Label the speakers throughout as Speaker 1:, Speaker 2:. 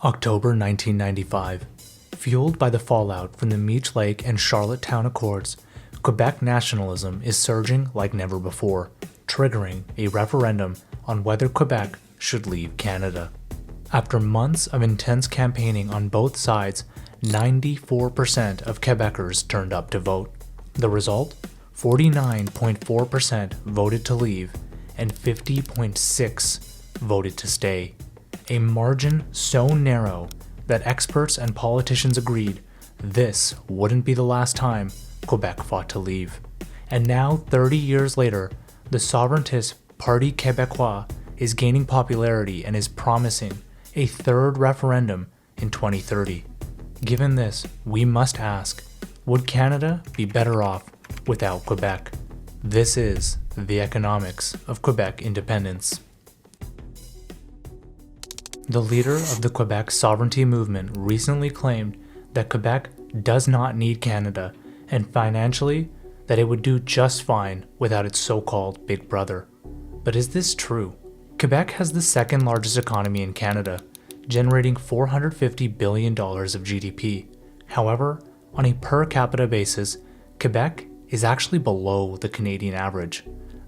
Speaker 1: October 1995. Fueled by the fallout from the Meech Lake and Charlottetown Accords, Quebec nationalism is surging like never before, triggering a referendum on whether Quebec should leave Canada. After months of intense campaigning on both sides, 94% of Quebecers turned up to vote. The result? 49.4% voted to leave and 50.6% voted to stay. A margin so narrow that experts and politicians agreed this wouldn't be the last time Quebec fought to leave. And now, 30 years later, the sovereigntist Parti Québécois is gaining popularity and is promising a third referendum in 2030. Given this, we must ask, would Canada be better off without Quebec? This is the economics of Quebec independence. The leader of the Quebec sovereignty movement recently claimed that Quebec does not need Canada and financially that it would do just fine without its so-called big brother. But is this true? Quebec has the second largest economy in Canada, generating $450 billion of GDP. However, on a per capita basis, Quebec is actually below the Canadian average.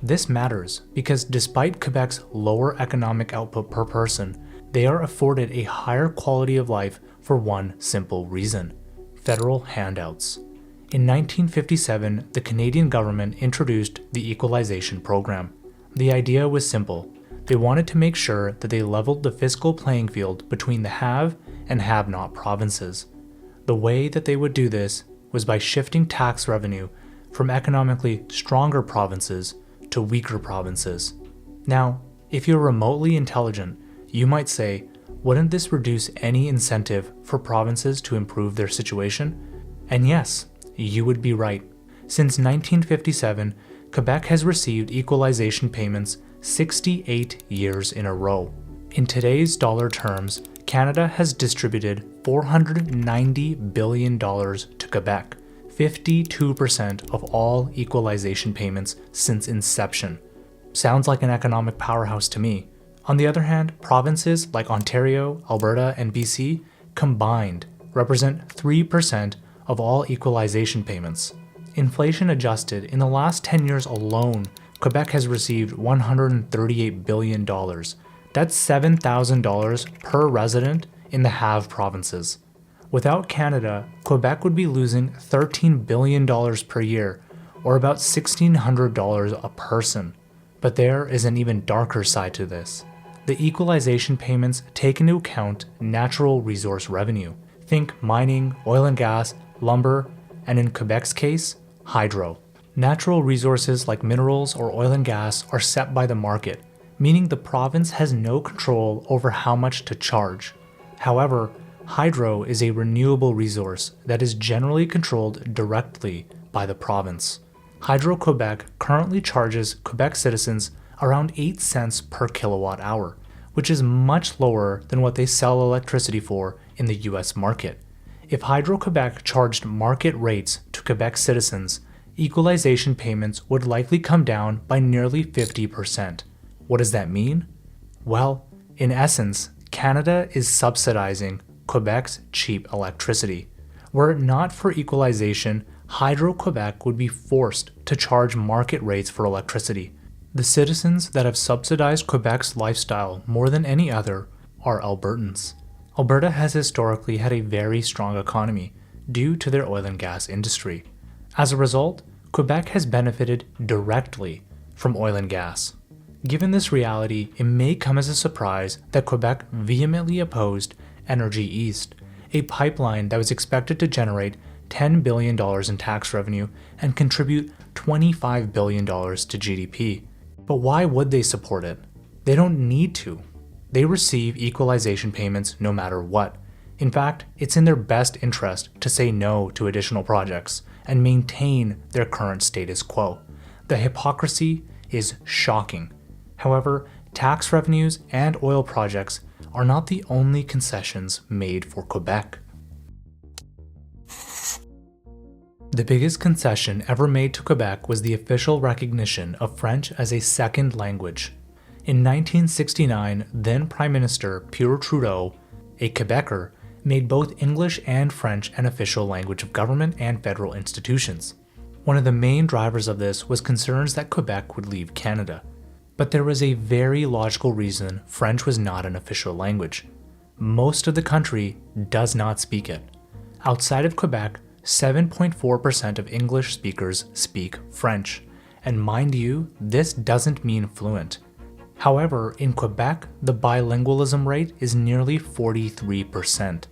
Speaker 1: This matters because despite Quebec's lower economic output per person, they are afforded a higher quality of life for one simple reason: federal handouts. In 1957, the Canadian government introduced the Equalization program. The idea was simple. They wanted to make sure that they leveled the fiscal playing field between the have and have-not provinces. The way that they would do this was by shifting tax revenue from economically stronger provinces to weaker provinces. Now, if you're remotely intelligent, you might say, wouldn't this reduce any incentive for provinces to improve their situation? And yes, you would be right. Since 1957, Quebec has received equalization payments 68 years in a row. In today's dollar terms, Canada has distributed $490 billion to Quebec, 52% of all equalization payments since inception. Sounds like an economic powerhouse to me. On the other hand, provinces like Ontario, Alberta, and BC combined represent 3% of all equalization payments. Inflation adjusted, in the last 10 years alone, Quebec has received $138 billion. That's $7,000 per resident in the have provinces. Without Canada, Quebec would be losing $13 billion per year, or about $1,600 a person. But there is an even darker side to this. The equalization payments take into account natural resource revenue. Think mining, oil and gas, lumber, and in Quebec's case, hydro. Natural resources like minerals or oil and gas are set by the market, meaning the province has no control over how much to charge. However, hydro is a renewable resource that is generally controlled directly by the province. Hydro-Quebec currently charges Quebec citizens around 8 cents per kilowatt hour, which is much lower than what they sell electricity for in the US market. If Hydro-Quebec charged market rates to Quebec citizens, equalization payments would likely come down by nearly 50%. What does that mean? Well, in essence, Canada is subsidizing Quebec's cheap electricity. Were it not for equalization, Hydro-Quebec would be forced to charge market rates for electricity. The citizens that have subsidized Quebec's lifestyle more than any other are Albertans. Alberta has historically had a very strong economy due to their oil and gas industry. As a result, Quebec has benefited directly from oil and gas. Given this reality, it may come as a surprise that Quebec vehemently opposed Energy East, a pipeline that was expected to generate $10 billion in tax revenue and contribute $25 billion to GDP. But why would they support it? They don't need to. They receive equalization payments no matter what. In fact, it's in their best interest to say no to additional projects and maintain their current status quo. The hypocrisy is shocking. However, tax revenues and oil projects are not the only concessions made for Quebec. The biggest concession ever made to Quebec was the official recognition of French as a second language. In 1969, then Prime Minister Pierre Trudeau a Quebecer, made both English and French an official language of government and federal institutions. One of the main drivers of this was concerns that Quebec would leave Canada. But there was a very logical reason French was not an official language. Most of the country does not speak it. Outside of Quebec, 7.4% of English speakers speak French. And mind you, this doesn't mean fluent. However, in Quebec, the bilingualism rate is nearly 43%.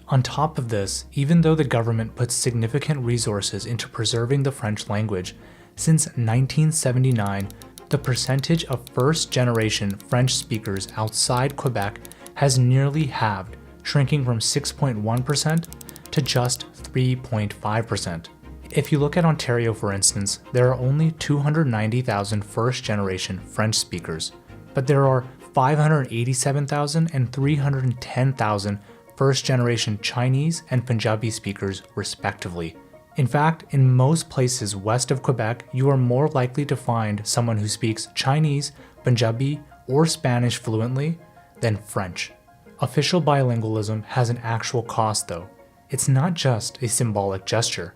Speaker 1: On top of this, even though the government puts significant resources into preserving the French language, since 1979, the percentage of first-generation French speakers outside Quebec has nearly halved, shrinking from 6.1% to just 3.5%. If you look at Ontario, for instance, there are only 290,000 first-generation French speakers, but there are 587,000 and 310,000 first-generation Chinese and Punjabi speakers, respectively. In fact, in most places west of Quebec, you are more likely to find someone who speaks Chinese, Punjabi, or Spanish fluently than French. Official bilingualism has an actual cost, though. It's not just a symbolic gesture.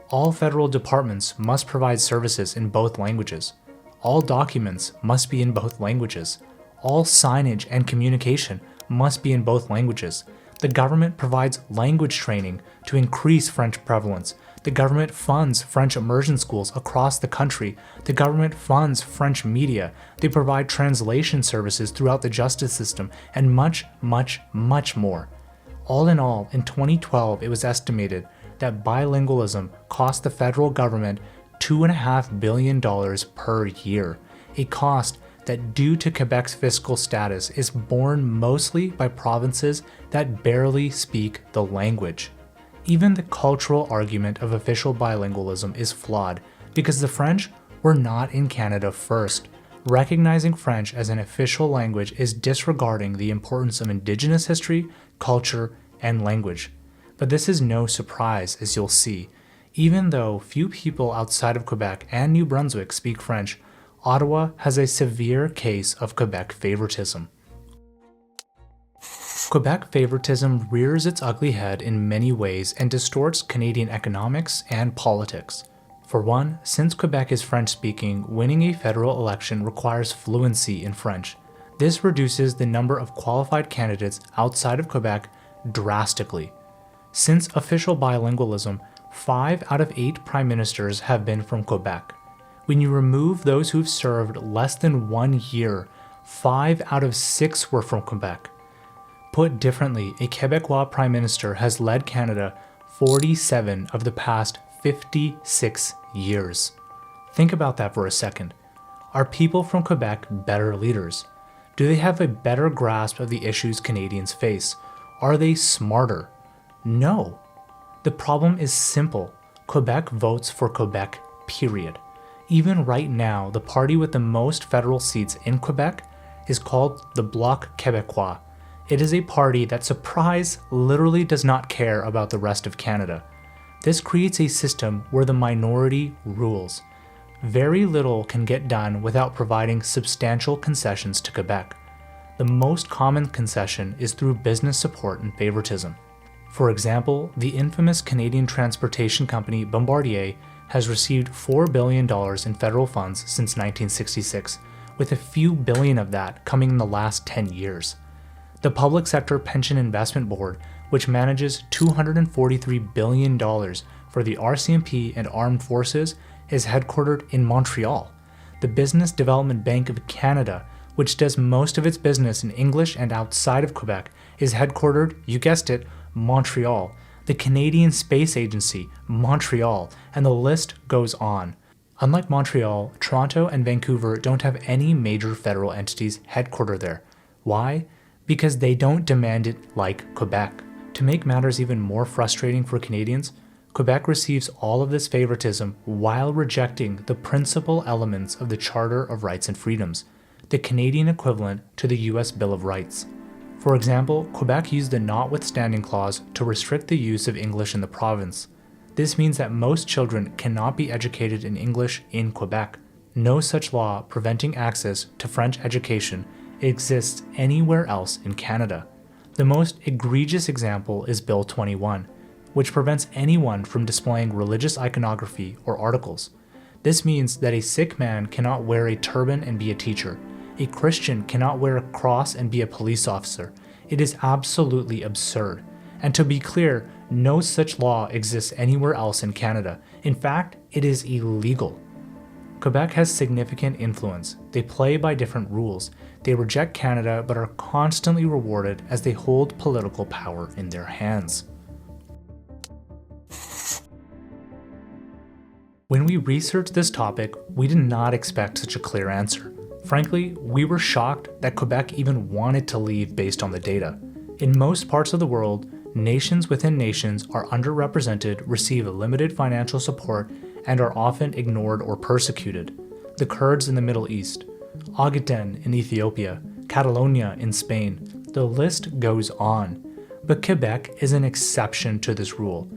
Speaker 1: All federal departments must provide services in both languages. All documents must be in both languages. All signage and communication must be in both languages. The government provides language training to increase French prevalence. The government funds French immersion schools across the country. The government funds French media. They provide translation services throughout the justice system, and much, much, much more. All in all, in 2012, it was estimated that bilingualism cost the federal government $2.5 billion per year, a cost that, due to Quebec's fiscal status, is borne mostly by provinces that barely speak the language. Even the cultural argument of official bilingualism is flawed because the French were not in Canada first. Recognizing French as an official language is disregarding the importance of Indigenous history, culture, and language. But this is no surprise, as you'll see. Even though few people outside of Quebec and New Brunswick speak French, Ottawa has a severe case of Quebec favoritism. Quebec favoritism rears its ugly head in many ways and distorts Canadian economics and politics. For one, since Quebec is French-speaking, winning a federal election requires fluency in French. This reduces the number of qualified candidates outside of Quebec drastically. Since official bilingualism, 5 out of 8 prime ministers have been from Quebec. When you remove those who've served less than 1 year, 5 out of 6 were from Quebec. Put differently, a Quebecois prime minister has led Canada 47 of the past 56 years. Think about that for a second. Are people from Quebec better leaders? Do they have a better grasp of the issues Canadians face? Are they smarter? No. The problem is simple. Quebec votes for Quebec, period. Even right now, the party with the most federal seats in Quebec is called the Bloc Québécois. It is a party that, surprise, literally does not care about the rest of Canada. This creates a system where the minority rules. Very little can get done without providing substantial concessions to Quebec. The most common concession is through business support and favoritism. For example, the infamous Canadian transportation company Bombardier has received $4 billion in federal funds since 1966, with a few billion of that coming in the last 10 years. The Public Sector Pension Investment Board, which manages $243 billion for the RCMP and armed forces, is headquartered in Montreal. The Business Development Bank of Canada, which does most of its business in English and outside of Quebec, is headquartered, you guessed it, Montreal. The Canadian Space Agency, Montreal, and the list goes on. Unlike Montreal, Toronto and Vancouver don't have any major federal entities headquartered there. Why? Because they don't demand it like Quebec. To make matters even more frustrating for Canadians, Quebec receives all of this favoritism while rejecting the principal elements of the Charter of Rights and Freedoms, the Canadian equivalent to the US Bill of Rights. For example, Quebec used the Notwithstanding Clause to restrict the use of English in the province. This means that most children cannot be educated in English in Quebec. No such law preventing access to French education exists anywhere else in Canada. The most egregious example is Bill 21, which prevents anyone from displaying religious iconography or articles. This means that a Sikh man cannot wear a turban and be a teacher. A Christian cannot wear a cross and be a police officer. It is absolutely absurd. And to be clear, no such law exists anywhere else in Canada. In fact, it is illegal. Quebec has significant influence. They play by different rules. They reject Canada but are constantly rewarded as they hold political power in their hands. When we researched this topic, we did not expect such a clear answer. Frankly, we were shocked that Quebec even wanted to leave based on the data. In most parts of the world, nations within nations are underrepresented, receive limited financial support, and are often ignored or persecuted. The Kurds in the Middle East, Ogaden in Ethiopia, Catalonia in Spain, the list goes on. But Quebec is an exception to this rule.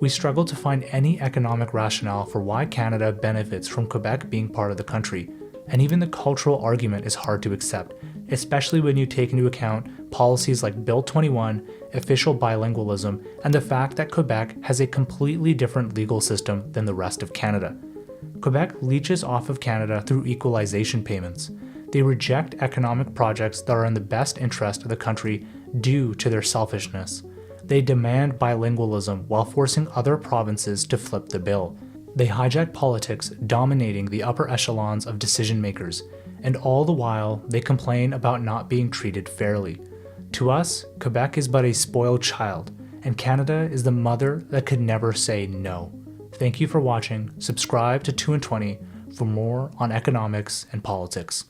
Speaker 1: We struggle to find any economic rationale for why Canada benefits from Quebec being part of the country, and even the cultural argument is hard to accept, especially when you take into account policies like Bill 21, official bilingualism, and the fact that Quebec has a completely different legal system than the rest of Canada. Quebec leeches off of Canada through equalization payments. They reject economic projects that are in the best interest of the country due to their selfishness. They demand bilingualism while forcing other provinces to flip the bill. They hijack politics, dominating the upper echelons of decision makers, and all the while they complain about not being treated fairly. To us, Quebec is but a spoiled child, and Canada is the mother that could never say no. Thank you for watching. Subscribe to 2 and 20 for more on economics and politics.